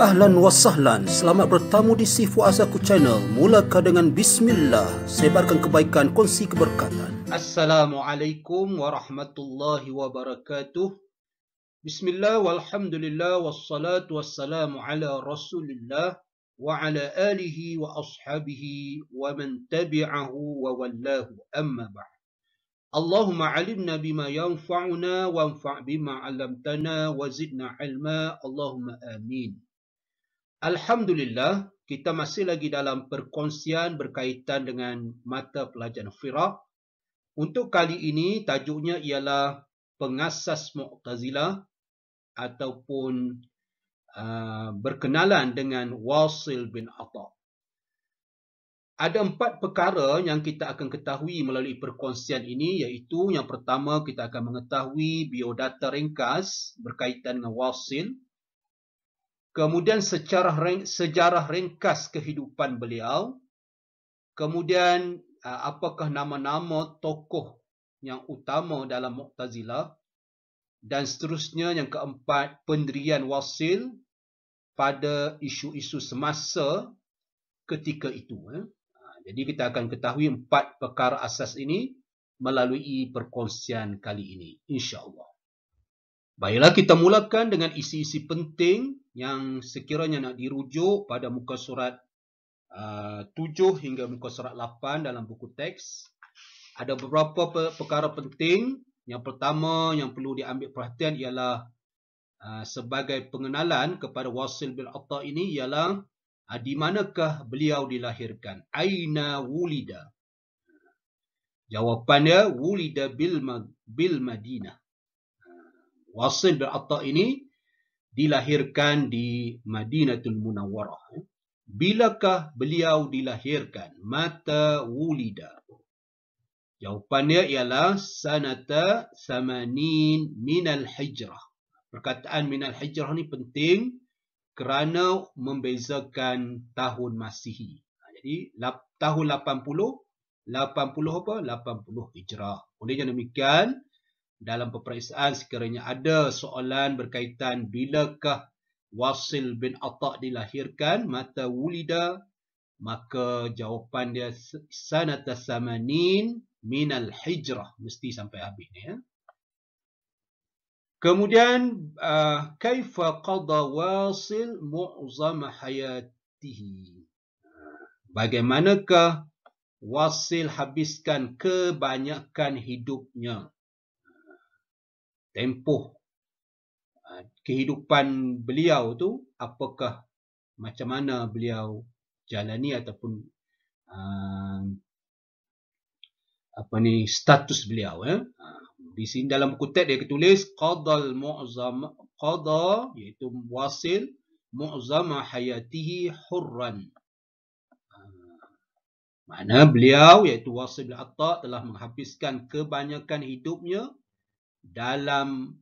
Ahlan wa sahlan, selamat bertamu di Sifu Azaku Channel. Mulakan dengan Bismillah, sebarkan kebaikan, kongsi keberkatan. Assalamualaikum warahmatullahi wabarakatuh. Bismillah walhamdulillah wassalatu wassalamu ala rasulillah wa ala alihi wa ashabihi wa man tabi'ahu wa wallahu amma ba'd. Allahumma alimna bima yanfa'una wanfa' bima 'allamtana wa zidna ilma. Allahumma amin. Alhamdulillah, kita masih lagi dalam perkongsian berkaitan dengan mata pelajaran fiqh. Untuk kali ini tajuknya ialah pengasas Mu'tazilah ataupun berkenalan dengan Wasil bin Atha. Ada 4 perkara yang kita akan ketahui melalui perkongsian ini, iaitu yang pertama kita akan mengetahui biodata ringkas berkaitan dengan Wasil. Kemudian sejarah ringkas kehidupan beliau. Kemudian apakah nama-nama tokoh yang utama dalam Mu'tazilah. Dan seterusnya yang keempat, pendirian Wasil pada isu-isu semasa ketika itu. Jadi kita akan ketahui 4 perkara asas ini melalui perkongsian kali ini, insya-Allah. Baiklah, kita mulakan dengan isi-isi penting yang sekiranya nak dirujuk pada muka surat 7 hingga muka surat 8 dalam buku teks. Ada beberapa perkara penting. Yang pertama yang perlu diambil perhatian ialah sebagai pengenalan kepada Wasil bin Atha ini ialah di manakah beliau dilahirkan? Aina wulida? Jawapannya wulida bil Madinah. Wasil bin Atha ini dilahirkan di Madinatul Munawwarah. Bilakah beliau dilahirkan? Mata wulida. Jawapannya ialah sanata samanin minal hijrah. Perkataan minal hijrah ni penting kerana membezakan tahun Masihi. Jadi tahun 80 apa? 80 hijrah. Oleh demikian, dalam peperiksaan sekiranya ada soalan berkaitan bilakah Wasil bin Atha dilahirkan, mata wulida, maka jawapan dia sanata samanin minal hijrah, mesti sampai habis ni. Kemudian kaifa qada Wasil mu'zam hayatihi? Bagaimanakah Wasil habiskan kebanyakan hidupnya? Tempoh kehidupan beliau tu apakah, macam mana beliau jalani ataupun status beliau. Di sini dalam buku teks dia tulis qadal mu'zam, qada iaitu Wasil mu'zam hayatihi hurran. Makna beliau iaitu Wasil bin Atha telah menghabiskan kebanyakan hidupnya dalam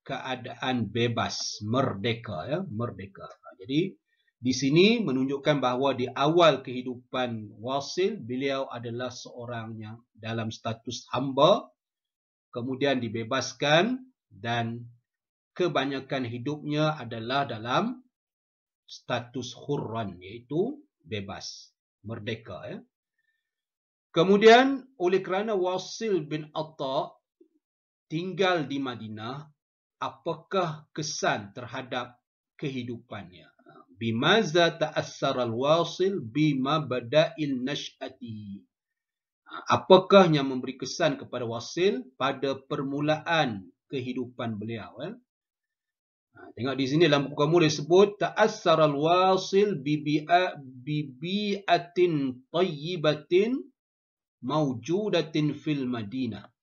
keadaan bebas, merdeka, merdeka. Jadi di sini menunjukkan bahawa di awal kehidupan Wasil, beliau adalah seorang yang dalam status hamba, kemudian dibebaskan, dan kebanyakan hidupnya adalah dalam status hurran, iaitu bebas, merdeka. Kemudian oleh kerana Wasil bin Atha tinggal di Madinah, apakah kesan terhadap kehidupannya? Bimaza ta'assara al-Wasil bima bada'il nash'ati. Apakah yang memberi kesan kepada Wasil pada permulaan kehidupan beliau? Tengok di sini dalam buku kamu disebut ta'assara al-Wasil bibi'atin tayyibatin mawjudatin fil Madinah.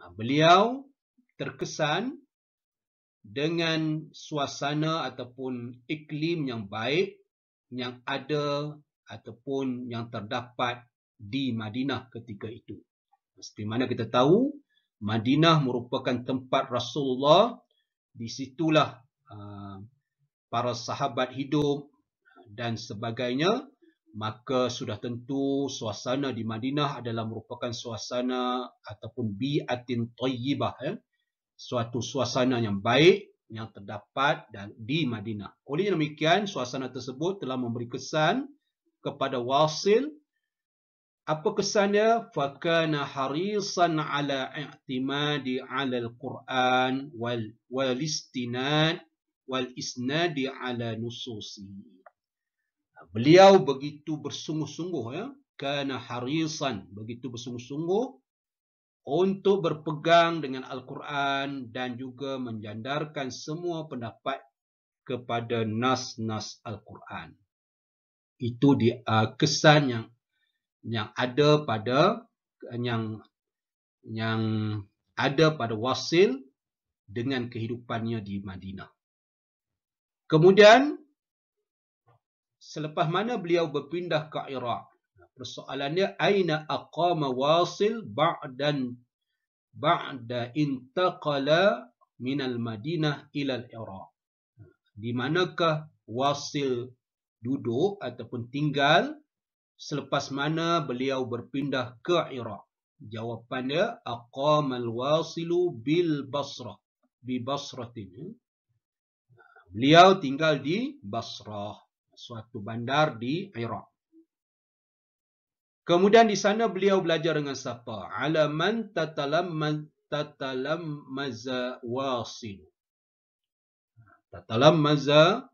Beliau terkesan dengan suasana ataupun iklim yang baik yang ada ataupun yang terdapat di Madinah ketika itu. Seperti mana kita tahu, Madinah merupakan tempat Rasulullah. Di situlah para sahabat hidup dan sebagainya. Maka sudah tentu suasana di Madinah adalah merupakan suasana ataupun bi'atin tayyibah, suatu suasana yang baik yang terdapat di Madinah. Oleh demikian, suasana tersebut telah memberi kesan kepada Wasil. Apa kesannya? Fakana harisan ala i'timadi ala al-Quran wal istinad wal isnadi ala nususi. Beliau begitu bersungguh-sungguh, ya. Kana harisan, begitu bersungguh-sungguh untuk berpegang dengan Al-Quran dan juga menjandarkan semua pendapat kepada nas-nas Al-Quran. Itu kesan yang ada pada Wasil dengan kehidupannya di Madinah. Kemudian selepas mana beliau berpindah ke Iraq, persoalannya aina aqama Wasil ba'da intaqala min al-Madinah ila al-Iraq. Di manakah Wasil duduk ataupun tinggal selepas mana beliau berpindah ke Iraq? Jawapannya aqamal wasilu bil Basrah, bi Basratin. Beliau tinggal di Basrah, suatu bandar di Iraq. Kemudian di sana beliau belajar dengan siapa? Ala man tatalammaza wasil. Tatalammaza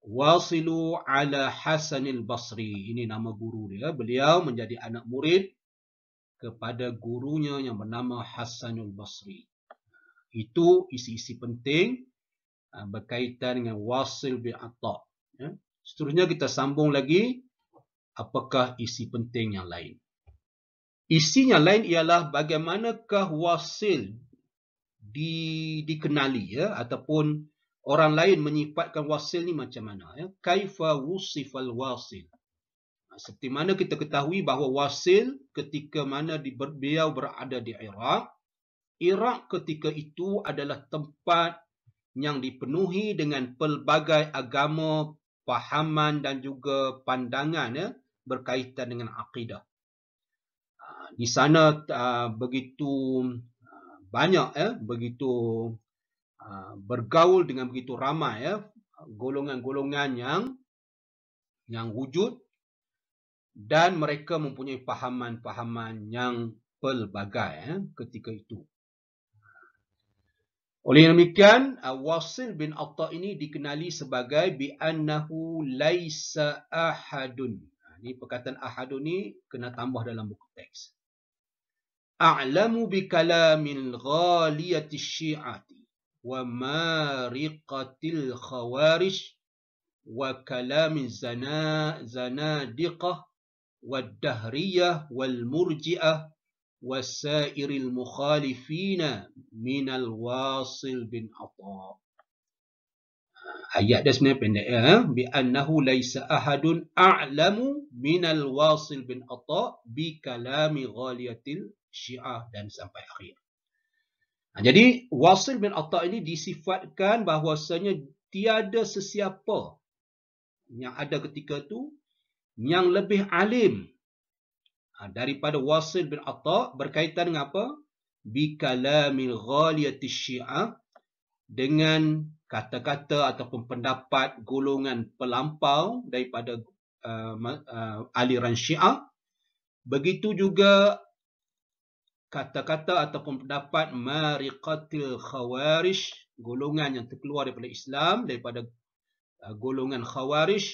Wasilu ala Hasanil Basri. Ini nama guru dia. Beliau menjadi anak murid kepada gurunya yang bernama Hasanul Basri. Itu isi-isi penting berkaitan dengan Wasil bin Atta. Seterusnya kita sambung lagi. Apakah isi penting yang lain? Isi yang lain ialah bagaimanakah Wasil dikenali, ya, ataupun orang lain menyifatkan Wasil ni macam mana, ya? Kaifa wusifal Wasil. Seperti mana kita ketahui bahawa Wasil ketika mana beliau berada di Iraq, Iraq ketika itu adalah tempat yang dipenuhi dengan pelbagai agama, fahaman dan juga pandangan, ya, berkaitan dengan akidah. Di sana begitu banyak, ya, begitu bergaul dengan begitu ramai, ya, golongan-golongan yang wujud dan mereka mempunyai fahaman-fahaman yang pelbagai, ya, ketika itu. Oleh demikian, Wasil bin Atta ini dikenali sebagai bi'annahu laisa ahadun. Ini perkataan ahadun ni kena tambah dalam buku teks. A'lamu bi kalamil ghaliyati syi'ati wa mariqatil khawarij wa kalamin zanadiqah wa dahriyah wal murji'ah wasairil mukhalifina minal Wasil bin Atta. Ayat dia sebenarnya pendek, ya. Bi annahu laisa ahadun a'lamu minal Wasil bin Atta bi kalami ghaliyatil Syiah dan sampai akhir. Jadi Wasil bin Atta ini disifatkan bahawasanya tiada sesiapa yang ada ketika itu yang lebih alim daripada Wasil bin Atta berkaitan dengan apa? Bi kalamil ghaliyati Syiah, dengan kata-kata ataupun pendapat golongan pelampau daripada aliran Syiah. Begitu juga kata-kata ataupun pendapat mariqatil khawarij, golongan yang terkeluar daripada Islam, daripada golongan khawarij.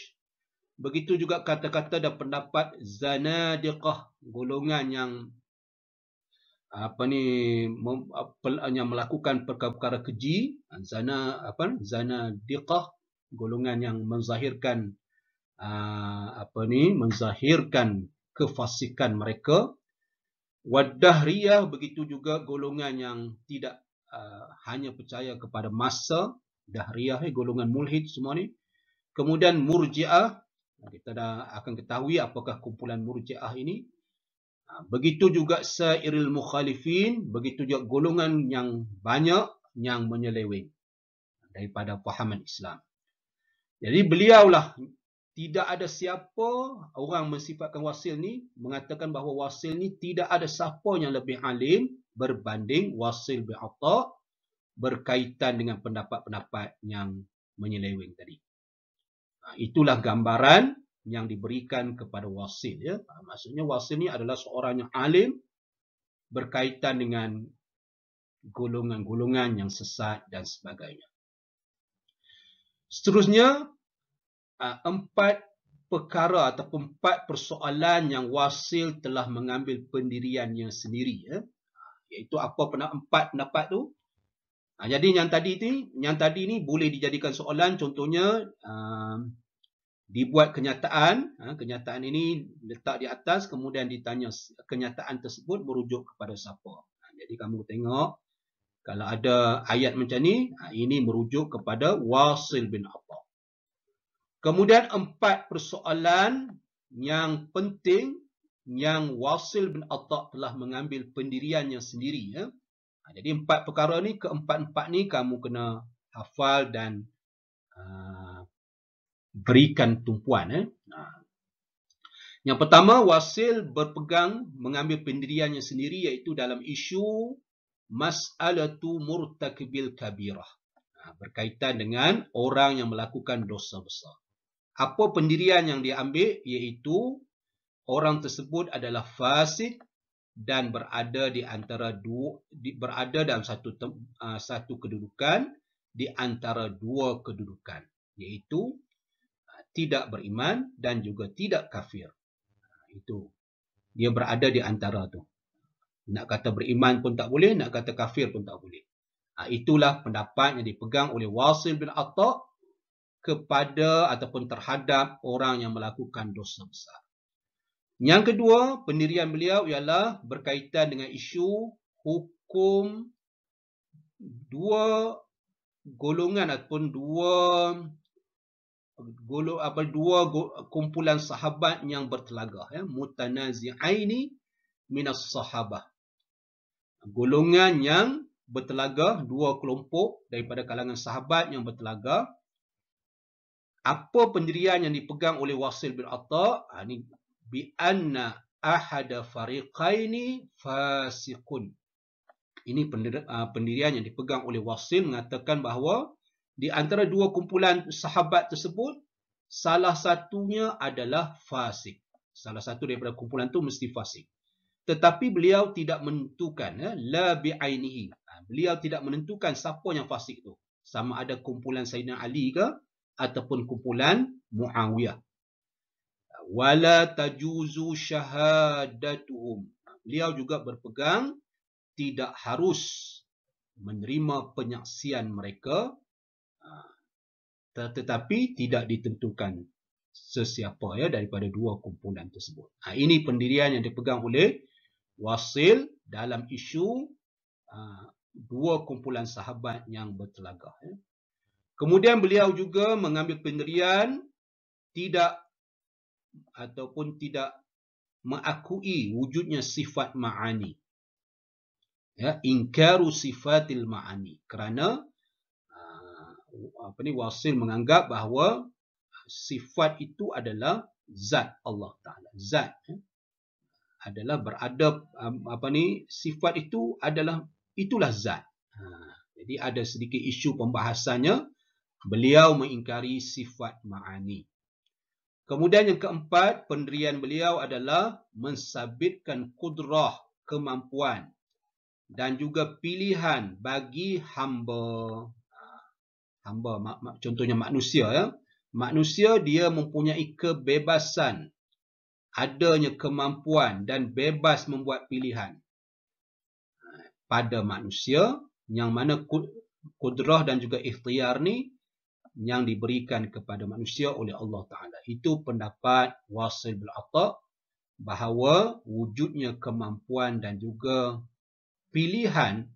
Begitu juga kata-kata dan pendapat zanadiqah, golongan yang yang melakukan perkara-perkara keji, zanadiqah, golongan yang menzahirkan menzahirkan kefasikan mereka. Wadahriyah, begitu juga golongan yang tidak hanya percaya kepada masa. Dahriyah, golongan mulhid semua ni. Kemudian murji'ah, kita dah akan ketahui apakah kumpulan murji'ah ini. Begitu juga sairil mukhalifin, begitu juga golongan yang banyak yang menyeleweng daripada fahaman Islam. Jadi beliaulah, tidak ada siapa orang mensifatkan Wasil ni, mengatakan bahawa Wasil ni tidak ada siapa yang lebih alim berbanding Wasil bin Atta berkaitan dengan pendapat-pendapat yang menyeleweng tadi. Itulah gambaran yang diberikan kepada wasil. Ya. Maksudnya wasil ni adalah seorang yang alim berkaitan dengan golongan-golongan yang sesat dan sebagainya. Seterusnya, 4 perkara ataupun 4 persoalan yang wasil telah mengambil pendiriannya sendiri. Ya. Iaitu apa 4 pendapat tu? Jadi yang tadi ni boleh dijadikan soalan. Contohnya, dibuat kenyataan. Kenyataan ini letak di atas, kemudian ditanya kenyataan tersebut merujuk kepada siapa. Jadi kamu tengok, kalau ada ayat macam ni, ini merujuk kepada Wasil bin Atta. Kemudian 4 persoalan yang penting yang Wasil bin Atta telah mengambil pendiriannya sendiri. Ya. Jadi 4 perkara ni, keempat-empat ni kamu kena hafal dan berikan tumpuan. Yang pertama, Wasil berpegang mengambil pendiriannya sendiri iaitu dalam isu mas'alatu murtakibil kabirah. Berkaitan dengan orang yang melakukan dosa besar. Apa pendirian yang dia ambil? Iaitu orang tersebut adalah fasik dan berada di antara berada dalam satu kedudukan di antara 2 kedudukan, iaitu tidak beriman dan juga tidak kafir. Itu dia berada di antara tu. Nak kata beriman pun tak boleh, nak kata kafir pun tak boleh. Itulah pendapat yang dipegang oleh Wasil bin Atta kepada ataupun terhadap orang yang melakukan dosa besar. Yang kedua, pendirian beliau ialah berkaitan dengan isu hukum 2 golongan ataupun 2 kumpulan sahabat yang bertelagah. Ya. Mutanazi'aini minas sahabah. Golongan yang bertelagah, 2 kelompok daripada kalangan sahabat yang bertelagah. Apa pendirian yang dipegang oleh Wasil bin Atta? Ini bi anna ahada fariqaini fasiqun. Ini pendirian yang dipegang oleh Wasil mengatakan bahawa di antara 2 kumpulan sahabat tersebut, salah satunya adalah fasik. Salah satu daripada kumpulan itu mesti fasik. Tetapi beliau tidak menentukan, la bi'ainihi. Beliau tidak menentukan siapa yang fasik itu. Sama ada kumpulan Sayyidina Ali ke ataupun kumpulan Muawiyah. Wala tajuzu syahadatuhum. Beliau juga berpegang tidak harus menerima penyaksian mereka, tetapi tidak ditentukan sesiapa daripada 2 kumpulan tersebut. Ini pendirian yang dipegang oleh Wasil dalam isu 2 kumpulan sahabat yang bertelagah. Kemudian beliau juga mengambil pendirian tidak mengakui wujudnya sifat ma'ani. Ya, ingkaru sifatil ma'ani. Kerana Wasil menganggap bahawa sifat itu adalah zat Allah Ta'ala. Zat adalah berada, sifat itu itulah zat. Jadi ada sedikit isu pembahasannya. Beliau mengingkari sifat ma'ani. Kemudian yang keempat, pendirian beliau adalah mensabitkan kudrah, kemampuan dan juga pilihan bagi hamba. Contohnya manusia. Ya. Manusia dia mempunyai kebebasan, adanya kemampuan dan bebas membuat pilihan. Pada manusia, yang mana kudrah dan juga ikhtiar ni yang diberikan kepada manusia oleh Allah Ta'ala. Itu pendapat Wasil bin Atta bahawa wujudnya kemampuan dan juga pilihan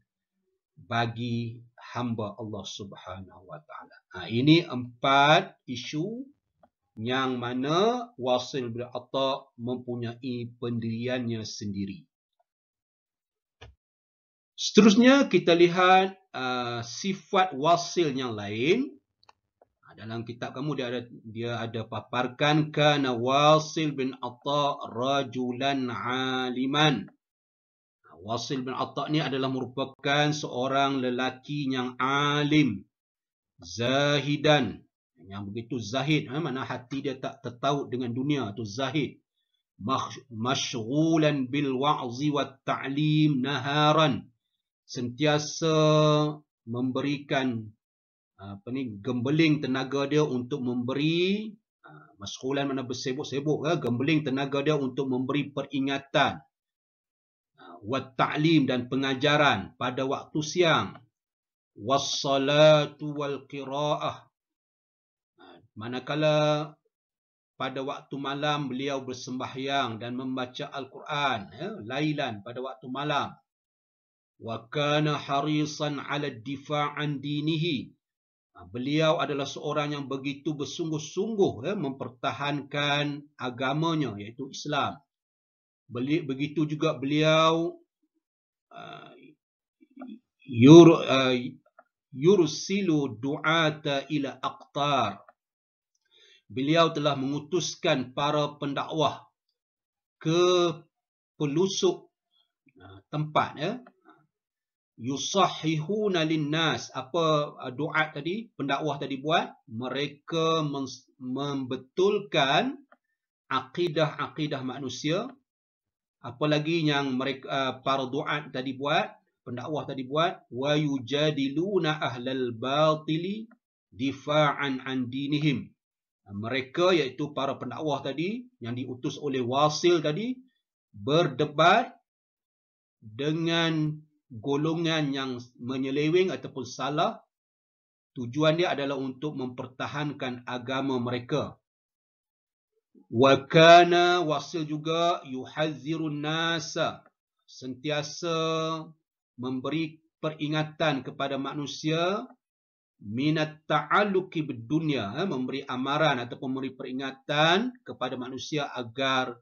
bagi hamba Allah Subhanahu Wa Ta'ala. Ini 4 isu yang mana Wasil bin Atta mempunyai pendiriannya sendiri. Seterusnya kita lihat sifat Wasil yang lain. Dalam kitab kamu dia ada paparkan kana Wasil bin Atta rajulan aliman. Wasil bin Atta ni adalah merupakan seorang lelaki yang alim, zahidan, yang begitu zahid, mana hati dia tak tertaut dengan dunia, tu zahid. Masyghulan bil wa'zi wat ta'lim naharan, sentiasa memberikan gembeling tenaga dia untuk memberi, masyghulan mana bersibuk-sibuk, gembeling tenaga dia untuk memberi peringatan, wat ta'lim dan pengajaran pada waktu siang, was salatu wal qiraah, manakala pada waktu malam beliau bersembahyang dan membaca Al-Quran, lailan, pada waktu malam. Wa kana harisan 'ala ad-difa' an dinihi, beliau adalah seorang yang begitu bersungguh-sungguh mempertahankan agamanya, iaitu Islam. Begitu juga beliau yursilu du'ata ila aqtar, beliau telah mengutuskan para pendakwah ke pelosok tempat, yusahihuna linnas. Apa doa tadi, pendakwah tadi buat? Mereka membetulkan akidah-akidah manusia. Apa lagi yang mereka para duat tadi buat, pendakwah tadi buat? Wa yujadiluna ahlal batili difa'an an dinihim. Mereka, iaitu para pendakwah tadi yang diutus oleh Wasil tadi, berdebat dengan golongan yang menyeleweng ataupun salah. Tujuan dia adalah untuk mempertahankan agama mereka. Wa kana, Wasil juga yuhadzirun nasa, sentiasa memberi peringatan kepada manusia, minat ta'alluqi bidunya, memberi amaran ataupun memberi peringatan kepada manusia agar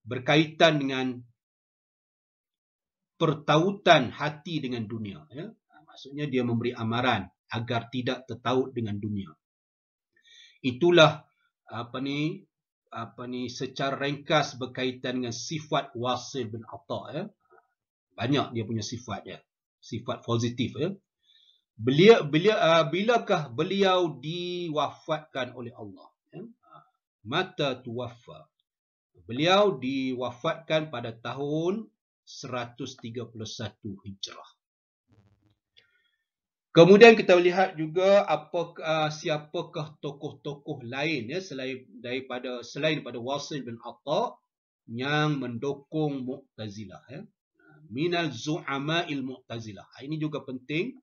berkaitan dengan pertautan hati dengan dunia. Maksudnya dia memberi amaran agar tidak tertaut dengan dunia. Itulah secara ringkas berkaitan dengan sifat Wasil bin Atta. Banyak dia punya sifat dia, sifat positif. Bilakah beliau diwafatkan oleh Allah? Mata tuwaffa. Beliau diwafatkan pada tahun 131 Hijrah. Kemudian kita lihat juga siapakah tokoh-tokoh lain selain daripada Wasil bin Atta yang mendukung Mu'tazilah. Minal zu'ama'il Mu'tazilah. Ini juga penting.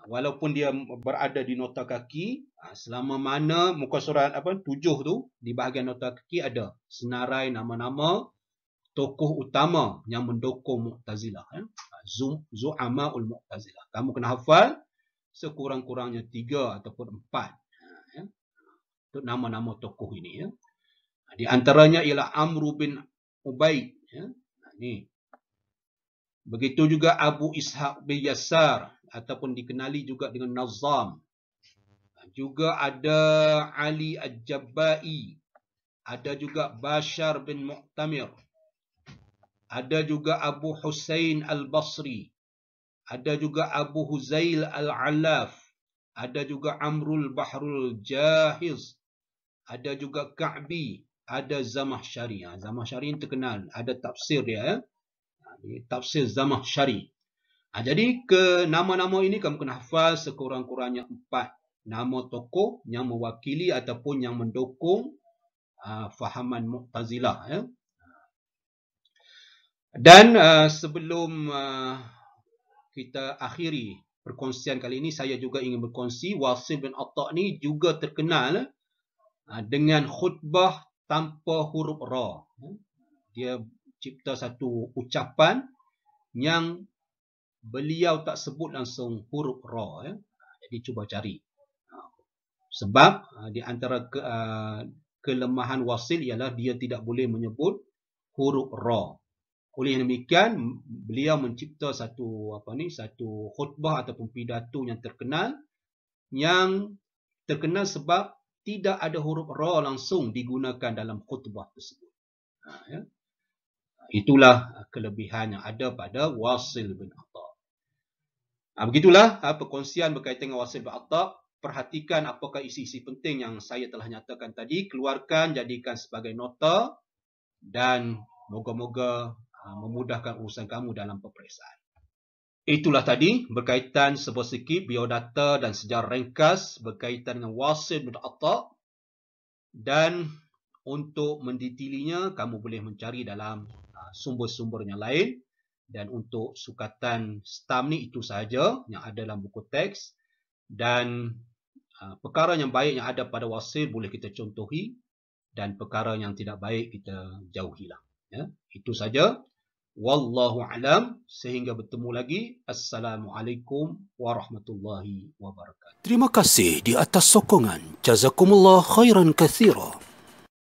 Walaupun dia berada di nota kaki, selama mana muka surat 7 tu, di bahagian nota kaki ada senarai nama-nama tokoh utama yang mendukung Mu'tazilah. Zu'ama'ul Mu'tazilah. Kamu kena hafal sekurang-kurangnya 3 ataupun 4 untuk nama-nama tokoh ini. Di antaranya ialah Amru bin Ubaid. Ini. Begitu juga Abu Ishaq bin Yasar, ataupun dikenali juga dengan Nazam. Juga ada Ali Al-Jabba'i. Ada juga Bashar bin Mu'tamir. Ada juga Abu Husain Al-Basri. Ada juga Abu Huzail Al-Alaf. Ada juga Amrul Bahrul Jahiz. Ada juga Ka'bi. Ada Zamakhsyari. Zamakhsyari terkenal. Ada tafsir dia. Tafsir Zamakhsyari. Jadi ke nama-nama ini kamu kena hafal sekurang-kurangnya 4 nama tokoh yang mewakili ataupun yang mendukung fahaman Mu'tazilah. Dan sebelum kita akhiri perkongsian kali ini, saya juga ingin berkongsi Wasil bin Atta ni juga terkenal dengan khutbah tanpa huruf ra. Dia cipta satu ucapan yang beliau tak sebut langsung huruf ra. Jadi cuba cari. Sebab di antara kelemahan Wasil ialah dia tidak boleh menyebut huruf ra. Oleh demikian beliau mencipta satu khutbah ataupun pidato yang terkenal sebab tidak ada huruf ra langsung digunakan dalam khutbah tersebut. Itulah kelebihan yang ada pada Wasil bin Atta. Begitulah perkongsian berkaitan dengan Wasil bin Atta. Perhatikan apakah isi-isi penting yang saya telah nyatakan tadi. Keluarkan, jadikan sebagai nota dan moga-moga memudahkan urusan kamu dalam peperiksaan. Itulah tadi berkaitan sedikit biodata dan sejarah ringkas berkaitan dengan Wasil bin Atta. Dan untuk mendetailinya, kamu boleh mencari dalam sumber-sumber yang lain. Dan untuk sukatan stam ni itu sahaja yang ada dalam buku teks. Dan perkara yang baik yang ada pada Wasil boleh kita contohi. Dan perkara yang tidak baik kita jauhilah. Ya, itu saja. Wallahu alam. Sehingga bertemu lagi. Assalamualaikum warahmatullahi wabarakatuh. Terima kasih di atas sokongan. Jazakumullah khairan katsira.